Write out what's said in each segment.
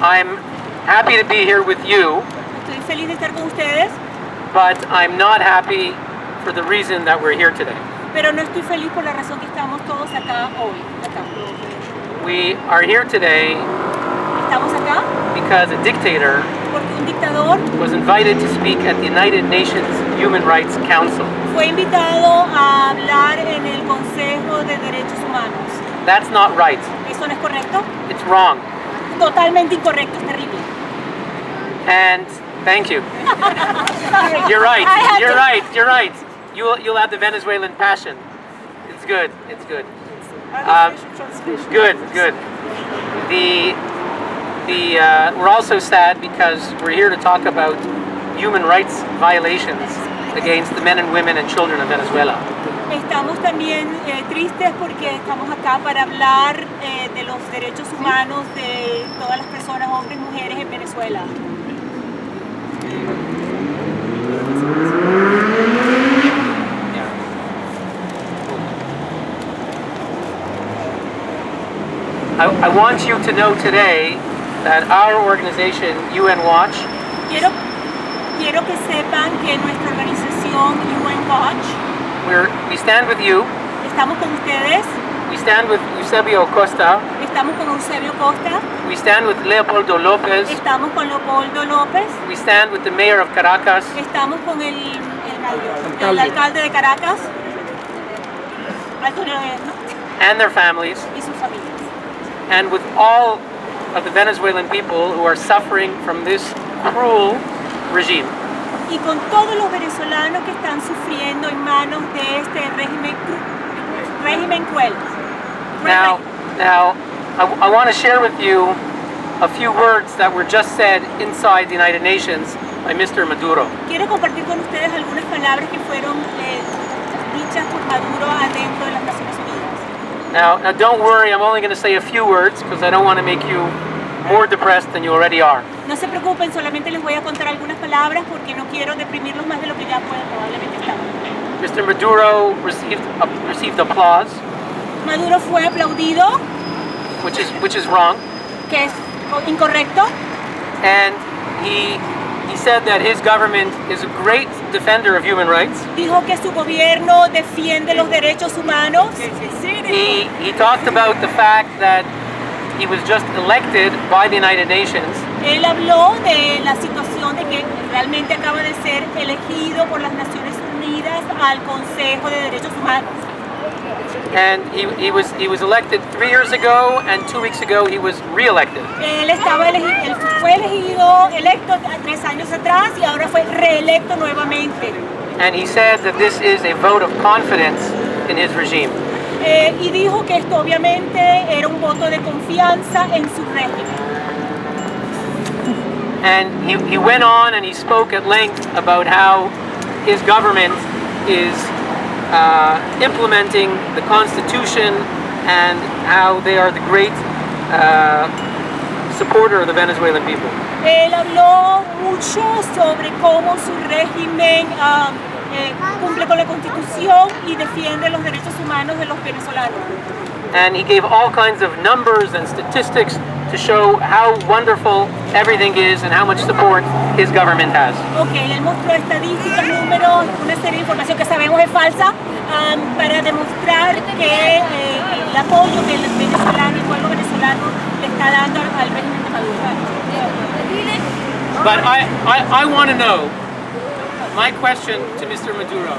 I'm happy to be here with you, Estoy feliz de estar con ustedes, but I'm not happy for the reason that we're here today. pero no estoy feliz por la razón que estamos todos acá hoy. We are here today Estamos acá because a dictator porque un dictador was invited to speak at the United Nations Human Rights Council. fue invitado a hablar en el Consejo de Derechos Humanos. That's not right. ¿Eso no es correcto? It's wrong. Totalmente incorrecto, es terrible. And thank you. You're right. You're right. You're right. You'll have the Venezuelan passion. It's good. It's good. Good. Good. We're also sad because we're here to talk about human rights violations against the men and women and children of Venezuela. Estamos también tristes porque estamos acá para hablar de los derechos humanos de todas las personas, hombres y mujeres en Venezuela. I want you to know today that our organization, UN Watch, Quiero que sepan que nuestra organización UN Watch, we stand with you. estamos con ustedes, We stand with Eusebio Costa. estamos con Eusebio Costa, We stand with Leopoldo López. estamos con Leopoldo López, We stand with the mayor of Caracas. estamos con el alcalde de Caracas, Antonio Gobierno, And their families, y sus familias. and with all of the Venezuelan people who are suffering from this cruel regime. Y con todos los venezolanos que están sufriendo en manos de este régimen cruel. Now, I want to share with you a few words that were just said inside the United Nations by Mr. Maduro. Quiero compartir con ustedes algunas palabras que fueron dichas por Maduro adentro de las Naciones Unidas. Now don't worry, I'm only going to say a few words because I don't want to make you more depressed than you already are. No se preocupen, solamente les voy a contar algunas palabras porque no quiero deprimirlos más de lo que ya pueden probablemente estar. Mr. Maduro received applause, Maduro fue aplaudido, which is wrong, que es incorrecto, and he said that his government is a great defender of human rights. dijo que su gobierno defiende los derechos humanos. He talked about the fact that he was just elected by the United Nations. Él habló de la situación de que realmente acaba de ser elegido por las Naciones Unidas al Consejo de Derechos Humanos. And he was elected 3 years ago, and 2 weeks ago he was re-elected. Él fue electo 3 años atrás y ahora fue reelecto nuevamente. And he said that this is a vote of confidence in his regime. Y dijo que esto obviamente era un voto de confianza en su régimen. And he went on and he spoke at length about how his government is implementing the Constitution and how they are the great supporter of the Venezuelan people. Él habló mucho sobre cómo su régimen cumple con la Constitución y defiende los derechos humanos de los venezolanos. And he gave all kinds of numbers and statistics to show how wonderful everything is and how much support his government has. Okay, él mostró estadísticas, números, una serie de información que sabemos es falsa, para demostrar que el apoyo que el venezolano, el pueblo venezolano le está dando al régimen de Maduro. But I want to know, my question to Mr. Maduro,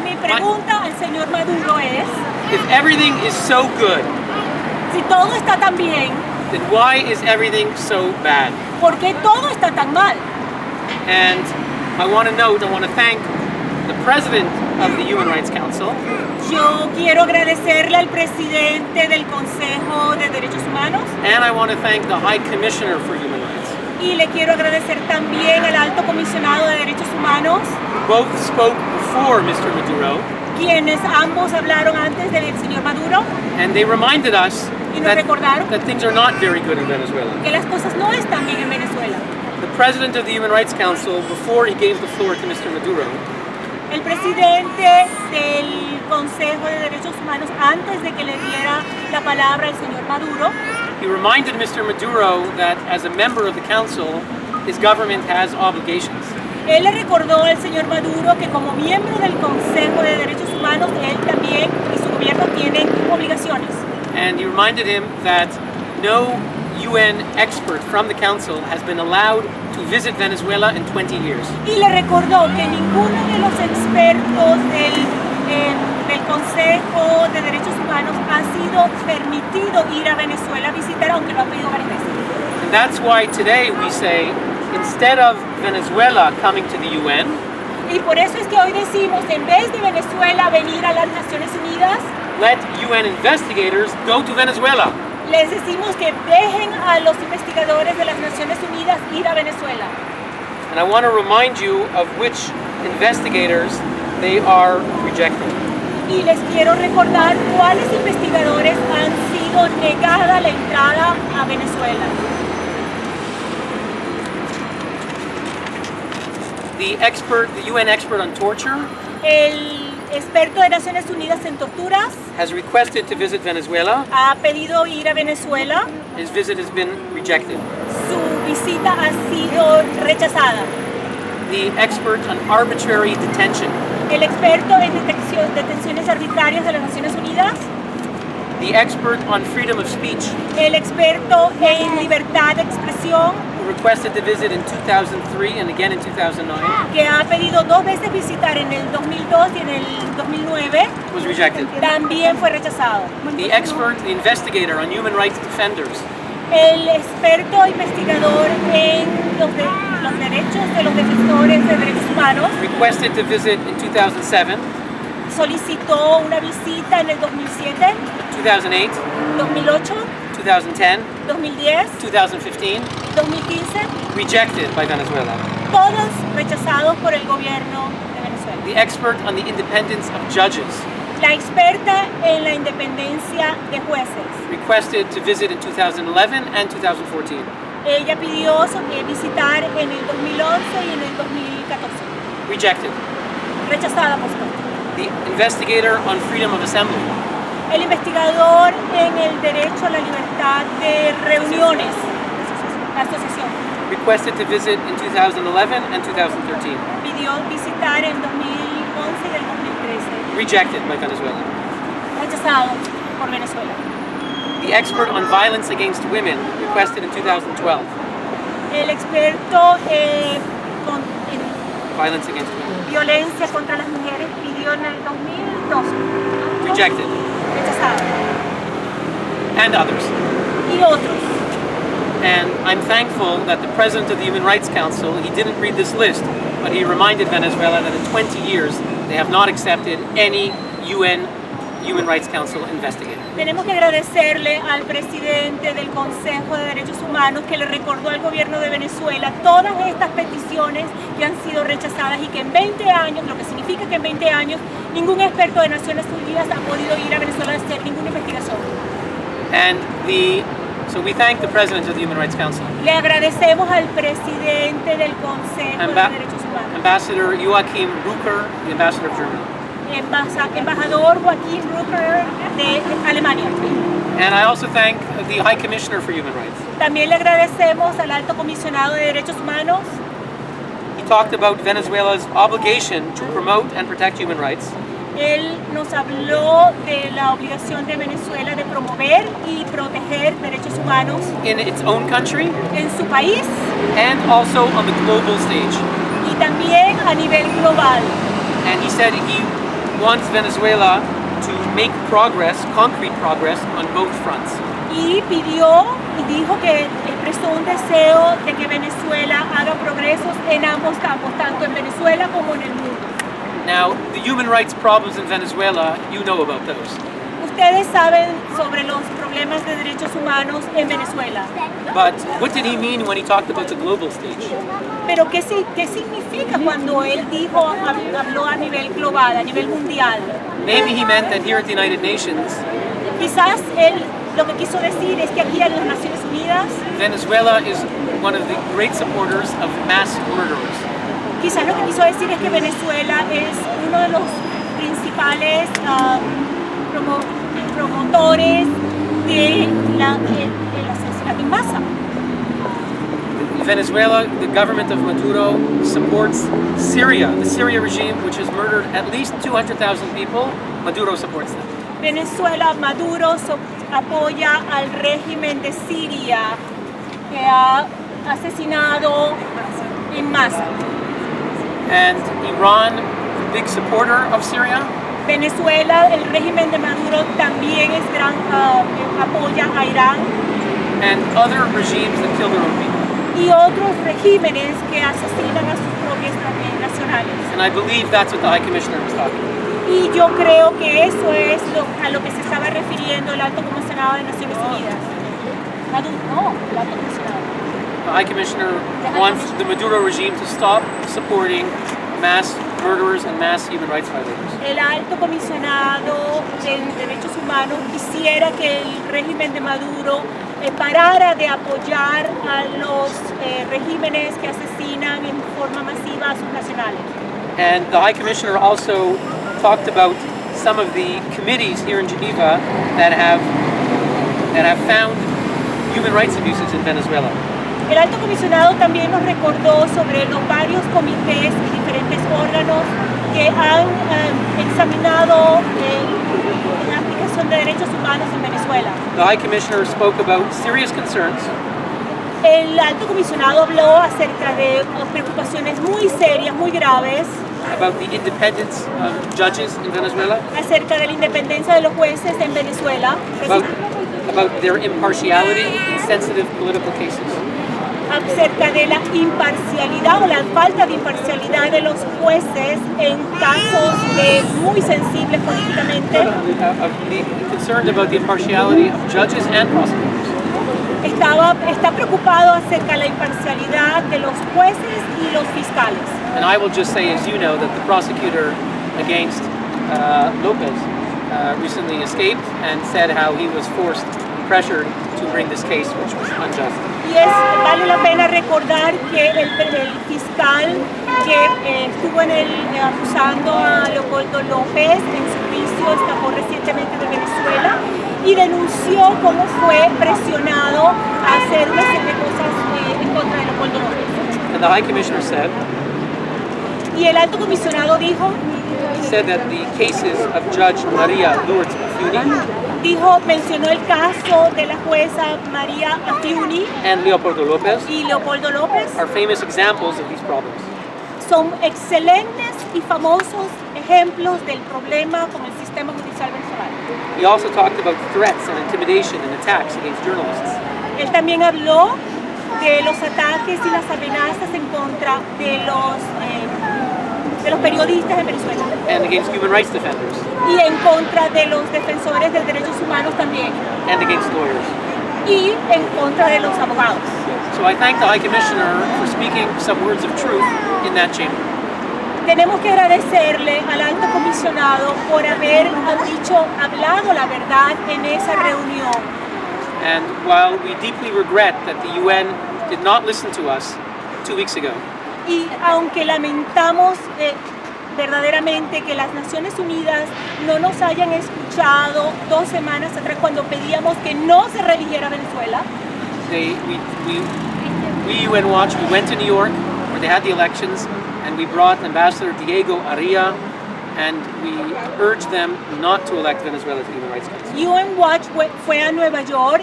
Mi pregunta al señor Maduro es, if everything is so good, si todo está tan bien, then why is everything so bad? ¿por qué todo está tan mal? And I want to thank the president of the Human Rights Council, Yo quiero agradecerle al presidente del Consejo de Derechos Humanos and I want to thank the High Commissioner for Human Rights. y le quiero agradecer también al Alto Comisionado de Derechos Humanos, Both spoke before Mr. Maduro, quienes ambos hablaron antes del señor Maduro and they reminded us y nos recordaron that things are not very good in Venezuela. que las cosas no están bien en Venezuela. The president of the Human Rights Council, before he gave the floor to Mr. Maduro, El presidente del Consejo de Derechos Humanos, antes de que le diera la palabra al señor Maduro, He reminded Mr. Maduro that as a member of the council, his government has obligations. Él le recordó al señor Maduro que como miembro del Consejo de Derechos Humanos, él también y su gobierno tienen obligaciones. And he reminded him that no UN expert from the council has been allowed to visit Venezuela in 20 years. Y le recordó que ninguno de los expertos del Consejo de Derechos Humanos ha sido permitido ir a Venezuela a visitar, aunque lo ha pedido varias veces. And that's why today we say, instead of Venezuela coming to the UN, y por eso es que hoy decimos, en vez de Venezuela venir a las Naciones Unidas, let UN investigators go to Venezuela. Les decimos que dejen a los investigadores de las Naciones Unidas ir a Venezuela. And I want to remind you of which investigators they are rejecting. Y les quiero recordar cuáles investigadores han sido negada la entrada a Venezuela. The UN expert on torture El experto de Naciones Unidas en torturas has requested to visit Venezuela. ha pedido ir a Venezuela. His visit has been rejected. Su visita ha sido rechazada. The expert on arbitrary detention, El experto en detenciones arbitrarias de las Naciones Unidas. the expert on freedom of speech, El experto en libertad de expresión, who requested to visit in 2003 and again in 2009, que ha pedido 2 veces visitar en el 2002 y en el 2009, was rejected. también fue rechazado. The investigator on human rights defenders, El experto investigador en los derechos de los defensores de derechos humanos requested to visit in 2007, solicitó una visita en el 2007, 2008, 2008, 2010, 2010, 2015, 2015, rejected by Venezuela. todos rechazados por el gobierno de Venezuela. The expert on the independence of judges La experta en la independencia de jueces. requested to visit in 2011 and 2014. Ella pidió visitar en el 2011 y en el 2014. Rejected. Rechazada, por supuesto. The investigator on freedom of assembly El investigador en el derecho a la libertad de reuniones, asociación, requested to visit in 2011 and 2013. pidió visitar en 2011 y el 2013. Rejected by Venezuela. Rechazado por Venezuela. The expert on violence against women requested in 2012. El experto en Violence against women. violencia contra las mujeres pidió en el 2012. Rejected. Rechazado. And others. Y otros. And I'm thankful that the president of the Human Rights Council, he didn't read this list, but he reminded Venezuela that in 20 years they have not accepted any UN Human Rights Council investigator. Tenemos que agradecerle al presidente del Consejo de Derechos Humanos que le recordó al gobierno de Venezuela todas estas peticiones que han sido rechazadas y que en 20 años, lo que significa que en 20 años ningún experto de Naciones Unidas ha podido ir a Venezuela a hacer ninguna investigación. And so we thank the president of the Human Rights Council, Le agradecemos al presidente del Consejo de Derechos Humanos, Ambassador Joachim Rucker, the ambassador of Germany. embajador Joachim Rucker de Alemania. And I also thank the High Commissioner for Human Rights. También le agradecemos al Alto Comisionado de Derechos Humanos. He talked about Venezuela's obligation to promote and protect human rights. Él nos habló de la obligación de Venezuela de promover y proteger derechos humanos in its own country en su país and also on the global stage. y también a nivel global. And he said he wants Venezuela to make progress, concrete progress, on both fronts. Y pidió y dijo que expresó un deseo de que Venezuela haga progresos en ambos campos, tanto en Venezuela como en el mundo. Now, the human rights problems in Venezuela, you know about those. Ustedes saben sobre los problemas de derechos humanos en Venezuela. But what did he mean when he talked about the global stage? Pero ¿qué significa cuando él habló a nivel global, a nivel mundial? Maybe he meant that here at the United Nations, Quizás él lo que quiso decir es que aquí en las Naciones Unidas, Venezuela is one of the great supporters of mass murderers. quizás lo que quiso decir es que Venezuela es uno de los principales promotores del en masa. Venezuela, the government of Maduro supports Syria, the Syria regime, which has murdered at least 200,000 people. Maduro supports them. Venezuela, Maduro apoya al régimen de Siria que ha asesinado en masa. And Iran, big supporter of Syria. Venezuela, el régimen de Maduro también es gran apoya a Irán. And other regimes that kill their own people. Y otros regímenes que asesinan a sus propios nacionales. And I believe that's what the High Commissioner was talking about. Y yo creo que eso es a lo que se estaba refiriendo el Alto Comisionado de Naciones Unidas. No, el Alto Comisionado. The High Commissioner wants the Maduro regime to stop supporting mass murderers and mass human rights violators. El Alto Comisionado de Derechos Humanos quisiera que el régimen de Maduro parara de apoyar a los regímenes que asesinan en forma masiva a sus nacionales. And the High Commissioner also talked about some of the committees here in Geneva that have found human rights abuses in Venezuela. El Alto Comisionado también nos recordó sobre los varios comités y diferentes órganos que han examinado la aplicación de derechos humanos en Venezuela. The High Commissioner spoke about serious concerns El Alto Comisionado habló acerca de preocupaciones muy serias, muy graves, about the independence of judges in Venezuela, acerca de la independencia de los jueces en Venezuela, about their impartiality in sensitive political cases, acerca de la imparcialidad o la falta de imparcialidad de los jueces en casos muy sensibles políticamente. concerned about the impartiality of judges and prosecutors. Está preocupado acerca de la imparcialidad de los jueces y los fiscales. And I will just say, as you know, that the prosecutor against Lopez recently escaped and said how he was forced and pressured to bring this case, which was unjust. Y vale la pena recordar que el fiscal que estuvo acusando a Leopoldo López en su juicio escapó recientemente de Venezuela y denunció cómo fue presionado a hacer una serie de cosas en contra de Leopoldo López. And the High Commissioner said, Y el Alto Comisionado dijo that the cases of Judge Maria Lourdes Afiuni mencionó el caso de la jueza María Afiuni and Leopoldo Lopez y Leopoldo López are famous examples of these problems. son excelentes y famosos ejemplos del problema con el sistema judicial venezolano. He also talked about threats and intimidation and attacks against journalists. Él también habló de los ataques y las amenazas en contra de los periodistas en Venezuela And against human rights defenders y en contra de los defensores de derechos humanos también and against lawyers. y en contra de los abogados. So I thank the High Commissioner for speaking some words of truth in that chamber. Tenemos que agradecerle al Alto Comisionado por haber hablado la verdad en esa reunión. And while we deeply regret that the UN did not listen to us 2 weeks ago, Y aunque lamentamos verdaderamente que las Naciones Unidas no nos hayan escuchado 2 semanas atrás cuando pedíamos que no se reeligiera Venezuela, we UN Watch, we went to New York where they had the elections and we brought Ambassador Diego Aria and we urged them not to elect Venezuela to the Human Rights Council. UN Watch fue a Nueva York,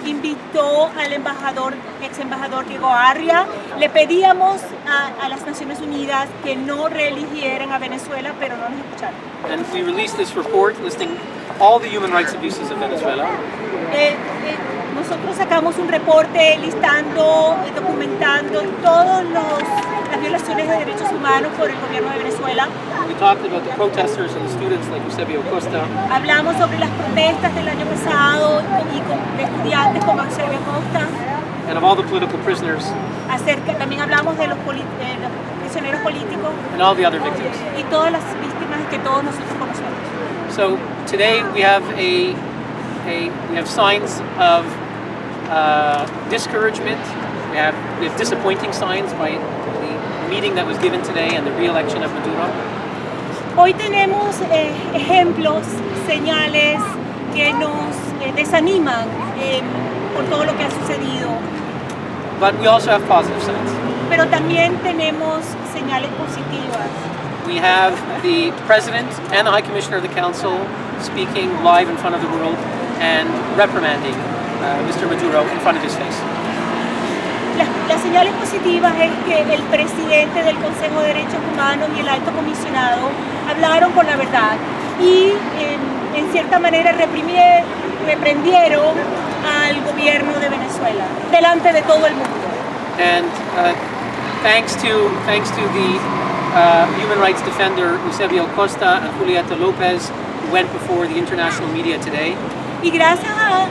invitó al ex embajador Diego Arria, le pedíamos a las Naciones Unidas que no reeligieran a Venezuela, pero no nos escucharon. And we released this report listing all the human rights abuses of Venezuela. Nosotros sacamos un reporte listando, documentando todas las violaciones de derechos humanos por el gobierno de Venezuela. We talked about the protesters and the students like Eusebio Costa. Hablamos sobre las protestas del año pasado y de estudiantes como Eusebio Costa. And of all the political prisoners. También hablamos de los prisioneros políticos. And all the other victims. Y todas las víctimas que todos nosotros conocemos. So today we have we have signs of discouragement. We have disappointing signs by the meeting that was given today and the re-election of Maduro. Hoy tenemos ejemplos, señales que nos desaniman por todo lo que ha sucedido. sucedido, but we also have positive signs. pero también tenemos señales positivas. We have the President and the High Commissioner of the Council speaking live in front of the world and reprimanding Mr. Maduro in front of his face. Las señales positivas es que el presidente del Consejo de Derechos Humanos y el alto comisionado hablaron con la verdad y en cierta manera reprendieron al gobierno de Venezuela delante de todo el mundo. And thanks to the human rights defender Eusebio Costa and Julieta Lopez, who went before the international media today. Y gracias a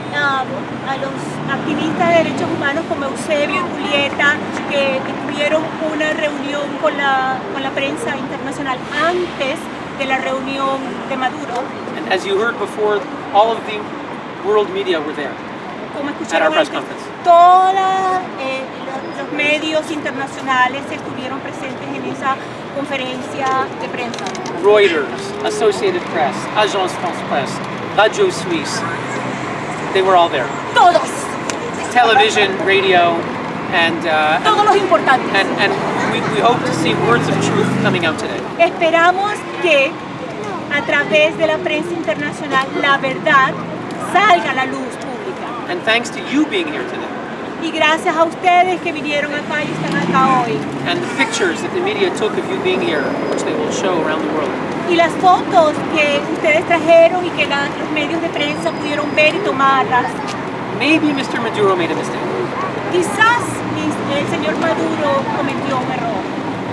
los activistas de derechos humanos como Eusebio y Julieta, que tuvieron una reunión con la prensa internacional antes de la reunión de Maduro. And as you heard before, all of the world media were there Como at our escucharon press antes, conference. todos los medios internacionales estuvieron presentes en esa conferencia de prensa. Reuters, Associated Press, Agence France Presse, Radio Suisse, they were all there. Todos, Television, radio, and todos los importantes. we hope to see words of truth coming out today. Esperamos que a través de la prensa internacional la verdad salga a la luz pública. And thanks to you being here today, Y gracias a ustedes que vinieron acá y están acá hoy. and the pictures that the media took of you being here, which they will show around the world. Y las fotos que ustedes trajeron y que los medios de prensa pudieron ver y tomarlas. Maybe Mr. Maduro made a mistake. Quizás el señor Maduro cometió un error.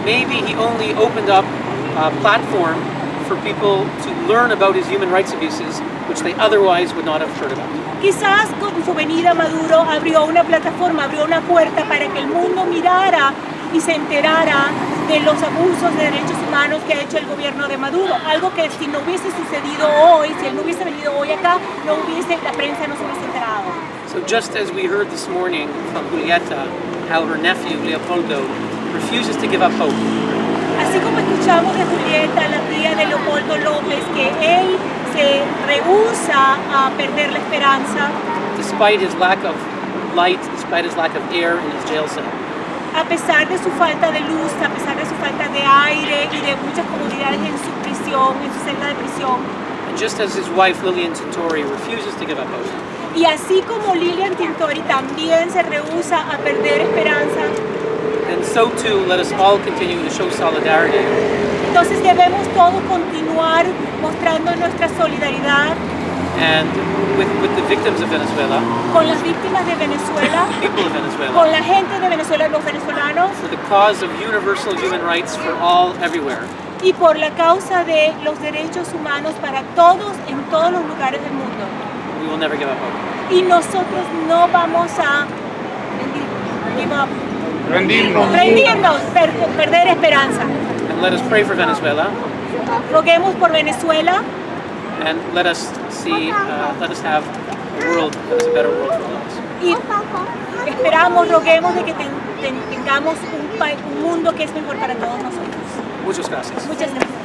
Maybe he only opened up a platform for people to learn about his human rights abuses, which they otherwise would not have heard about. Quizás con su venida Maduro abrió una plataforma, abrió una puerta para que el mundo mirara y se enterara de los abusos de derechos humanos que ha hecho el gobierno de Maduro. Algo que si no hubiese sucedido hoy, si él no hubiese venido hoy acá, la prensa no se hubiese enterado. So just as we heard this morning from Julieta, how her nephew Leopoldo refuses to give up hope, Así como escuchamos de Julieta, la tía de Leopoldo López, que él se rehúsa a perder la esperanza, despite his lack of light, despite his lack of air in his jail cell. a pesar de su falta de luz, a pesar de su falta de aire y de muchas comodidades en su prisión, en su celda de prisión. And just as his wife Lillian Tintori refuses to give up hope, Y así como Lilian Tintori también se rehúsa a perder esperanza, then so too let us all continue to show solidarity entonces debemos todos continuar mostrando nuestra solidaridad and with the victims of Venezuela, con las víctimas de Venezuela, people of Venezuela, con la gente de Venezuela, los venezolanos, for the cause of universal human rights for all everywhere. y por la causa de los derechos humanos para todos en todos los lugares del mundo. We will never give up hope. Y nosotros no vamos a rendirnos, perder esperanza. And let us pray for Venezuela, Roguemos por Venezuela and let us have a world that is a better world for all of us. y esperamos, roguemos de que tengamos un mundo que es mejor para todos nosotros. Muchas gracias. Muchas gracias.